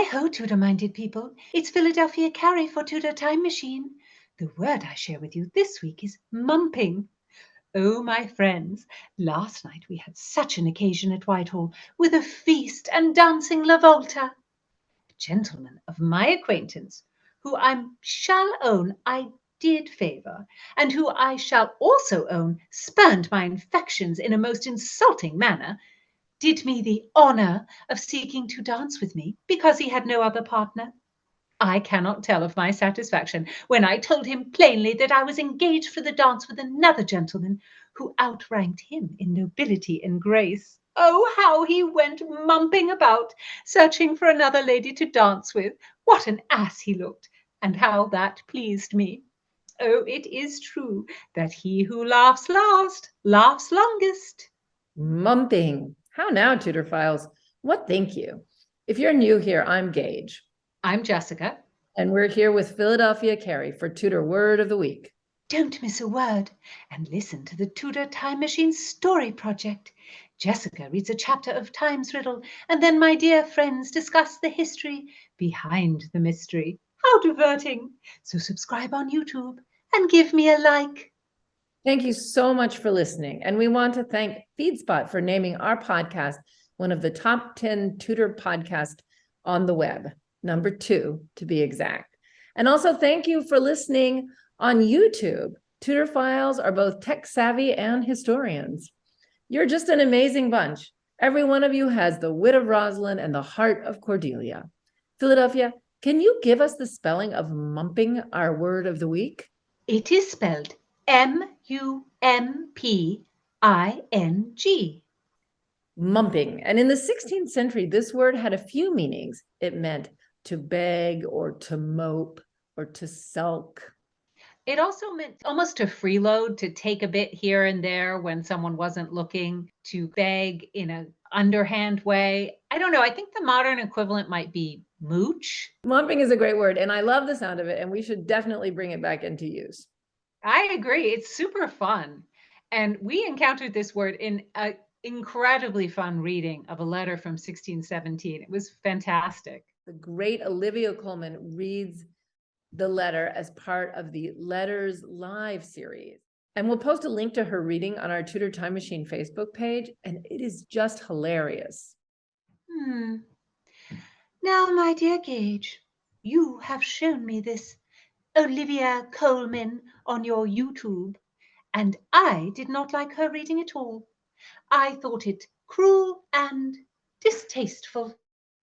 Hi-ho, Tudor-minded people. It's Philadelphia Carrie for Tudor Time Machine. The word I share with you this week is mumping. Oh, my friends, last night we had such an occasion at Whitehall with a feast and dancing La Volta. A gentleman of my acquaintance, who I shall own I did favour, and who I shall also own spurned my affections in a most insulting manner, did me the honour of seeking to dance with me because he had no other partner. I cannot tell of my satisfaction when I told him plainly that I was engaged for the dance with another gentleman who outranked him in nobility and grace. Oh, how he went mumping about, searching for another lady to dance with. What an ass he looked, and how that pleased me. Oh, it is true that he who laughs last laughs longest. Mumping. How now, Tudor Files? What think you? If you're new here, I'm Gage. I'm Jessica. And we're here with Philadelphia Carrie for Tudor Word of the Week. Don't miss a word and listen to the Tudor Time Machine Story Project. Jessica reads a chapter of Time's Riddle, and then my dear friends discuss the history behind the mystery. How diverting! So subscribe on YouTube and give me a like. Thank you so much for listening. And we want to thank FeedSpot for naming our podcast one of the top 10 Tudor podcasts on the web, number 2 to be exact. And also thank you for listening on YouTube. Tudor Files are both tech savvy and historians. You're just an amazing bunch. Every one of you has the wit of Rosalind and the heart of Cordelia. Philadelphia, can you give us the spelling of mumping, our word of the week? It is spelled M-U-M-P-I-N-G. Mumping. And in the 16th century, this word had a few meanings. It meant to beg or to mope or to sulk. It also meant almost to freeload, to take a bit here and there when someone wasn't looking, to beg in an underhand way. I don't know. I think the modern equivalent might be mooch. Mumping is a great word, and I love the sound of it, and we should definitely bring it back into use. I agree. It's super fun. And we encountered this word in an incredibly fun reading of a letter from 1617. It was fantastic. The great Olivia Coleman reads the letter as part of the Letters Live series. And we'll post a link to her reading on our Tudor Time Machine Facebook page, and it is just hilarious. Now, my dear Gage, you have shown me this Olivia Coleman on your YouTube, and I did not like her reading at all. I thought it cruel and distasteful.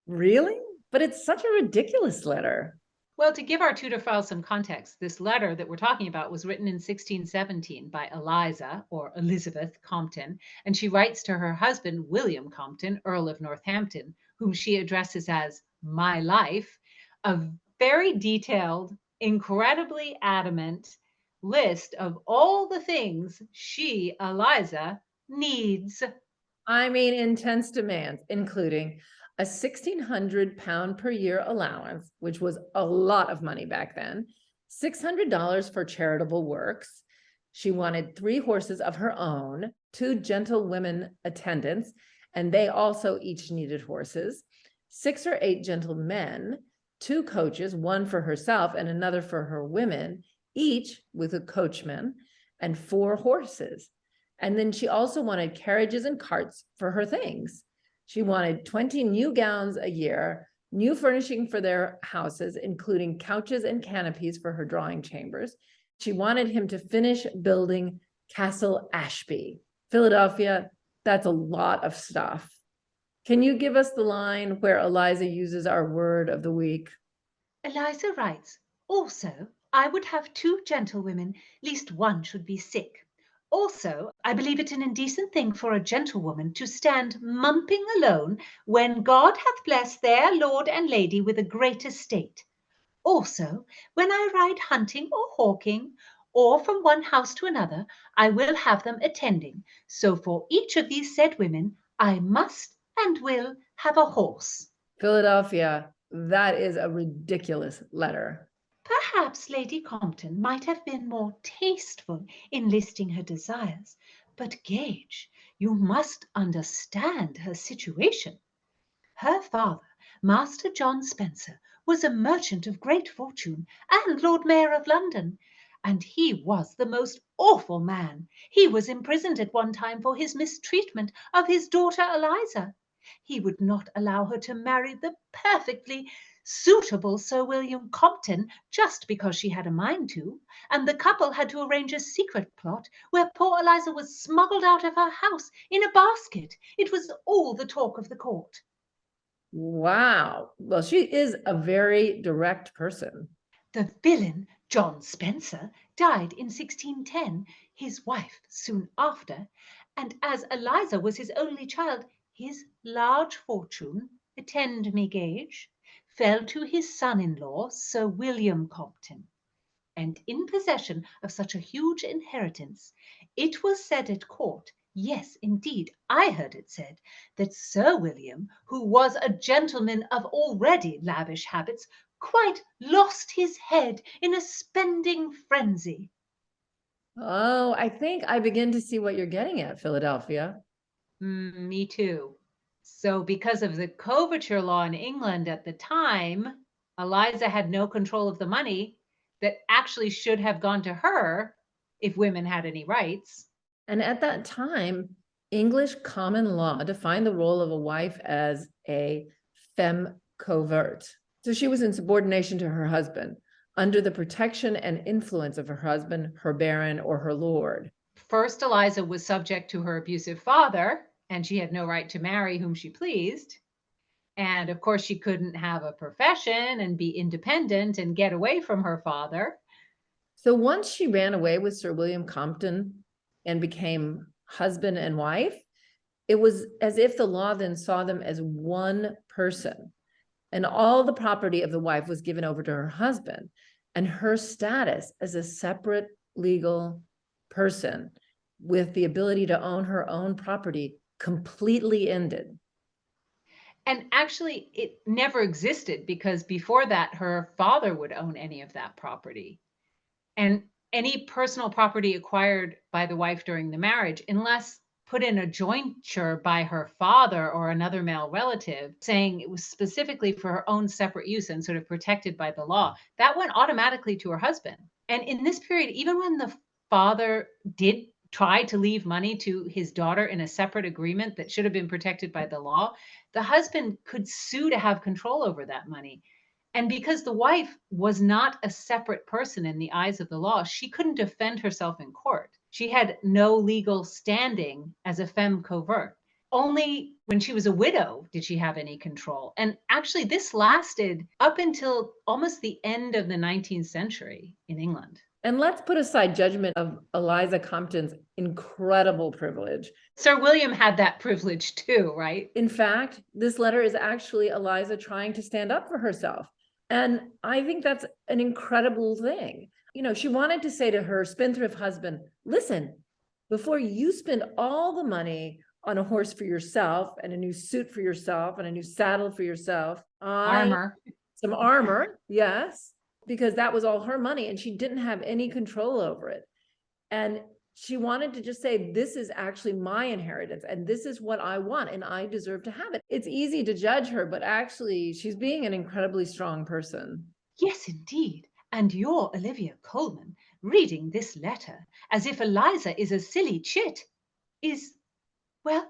Really? But it's such a ridiculous letter. Well, to give our Tudor files some context, this letter that we're talking about was written in 1617 by Eliza, or Elizabeth Compton, and she writes to her husband, William Compton, Earl of Northampton, whom she addresses as my life, a very detailed, incredibly adamant list of all the things she, Eliza, needs. I mean, intense demands, including a 1,600 pound per year allowance, which was a lot of money back then, $600 for charitable works. She wanted 3 horses of her own, 2 gentlewomen attendants, and they also each needed horses, 6 or 8 gentlemen, 2 coaches, one for herself and another for her women, each with a coachman, and 4 horses. And then she also wanted carriages and carts for her things. She wanted 20 new gowns a year, new furnishing for their houses, including couches and canopies for her drawing chambers. She wanted him to finish building Castle Ashby. Philadelphia, that's a lot of stuff. Can you give us the line where Eliza uses our word of the week? Eliza writes, also, I would have 2 gentlewomen, least one should be sick. Also, I believe it an indecent thing for a gentlewoman to stand mumping alone when God hath blessed their lord and lady with a great estate. Also, when I ride hunting or hawking, or from one house to another, I will have them attending. So for each of these said women, I must and will have a horse. Philadelphia, that is a ridiculous letter. Perhaps Lady Compton might have been more tasteful in listing her desires, but Gage, you must understand her situation. Her father Master John Spencer was a merchant of great fortune and Lord Mayor of London, and he was the most awful man. He was imprisoned at one time for his mistreatment of his daughter Eliza. He would not allow her to marry the perfectly suitable Sir William Compton just because she had a mind to, and the couple had to arrange a secret plot where poor Eliza was smuggled out of her house in a basket. It was all the talk of the court. Wow. Well, she is a very direct person. The villain, John Spencer, died in 1610, his wife soon after, and as Eliza was his only child, his large fortune, attend me, Gage, fell to his son-in-law, Sir William Compton. And in possession of such a huge inheritance, it was said at court, yes, indeed, I heard it said, that Sir William, who was a gentleman of already lavish habits, quite lost his head in a spending frenzy. Oh, I think I begin to see what you're getting at, Philadelphia. Me too. So because of the coverture law in England at the time, Eliza had no control of the money that actually should have gone to her if women had any rights. And at that time, English common law defined the role of a wife as a femme covert. So she was in subordination to her husband, under the protection and influence of her husband, her baron, or her lord. First, Eliza was subject to her abusive father, and she had no right to marry whom she pleased. And of course, she couldn't have a profession and be independent and get away from her father. So once she ran away with Sir William Compton and became husband and wife, it was as if the law then saw them as one person, and all the property of the wife was given over to her husband, and her status as a separate legal person with the ability to own her own property completely ended. And actually, it never existed because before that, her father would own any of that property. And any personal property acquired by the wife during the marriage, unless put in a jointure by her father or another male relative, saying it was specifically for her own separate use and sort of protected by the law, that went automatically to her husband. And in this period, even when the father did try to leave money to his daughter in a separate agreement that should have been protected by the law, the husband could sue to have control over that money. And because the wife was not a separate person in the eyes of the law, she couldn't defend herself in court. She had no legal standing as a femme covert. Only when she was a widow did she have any control. And actually, this lasted up until almost the end of the 19th century in England. And let's put aside judgment of Eliza Compton's incredible privilege. Sir William had that privilege too, right? In fact, this letter is actually Eliza trying to stand up for herself. And I think that's an incredible thing. You know, she wanted to say to her spendthrift husband, listen, before you spend all the money on a horse for yourself and a new suit for yourself and a new saddle for yourself, some armor, yes, because that was all her money and she didn't have any control over it. And she wanted to just say, this is actually my inheritance and this is what I want and I deserve to have it. It's easy to judge her, but actually she's being an incredibly strong person. Yes, indeed. And you're Olivia Coleman reading this letter as if Eliza is a silly chit is, well,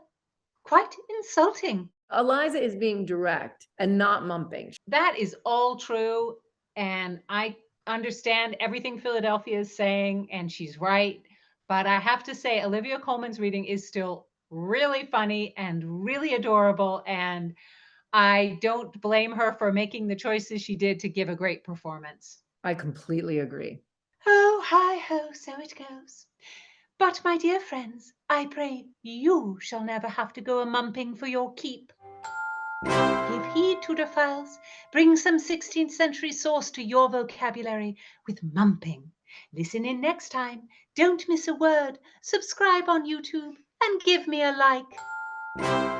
quite insulting. Eliza is being direct and not mumping. That is all true. And I understand everything Philadelphia is saying, and she's right. But I have to say, Olivia Coleman's reading is still really funny and really adorable. And I don't blame her for making the choices she did to give a great performance. I completely agree. Oh, hi-ho, so it goes. But, my dear friends, I pray you shall never have to go a-mumping for your keep. Give heed, Tudorphiles. Bring some 16th century sauce to your vocabulary with mumping. Listen in next time. Don't miss a word. Subscribe on YouTube and give me a like.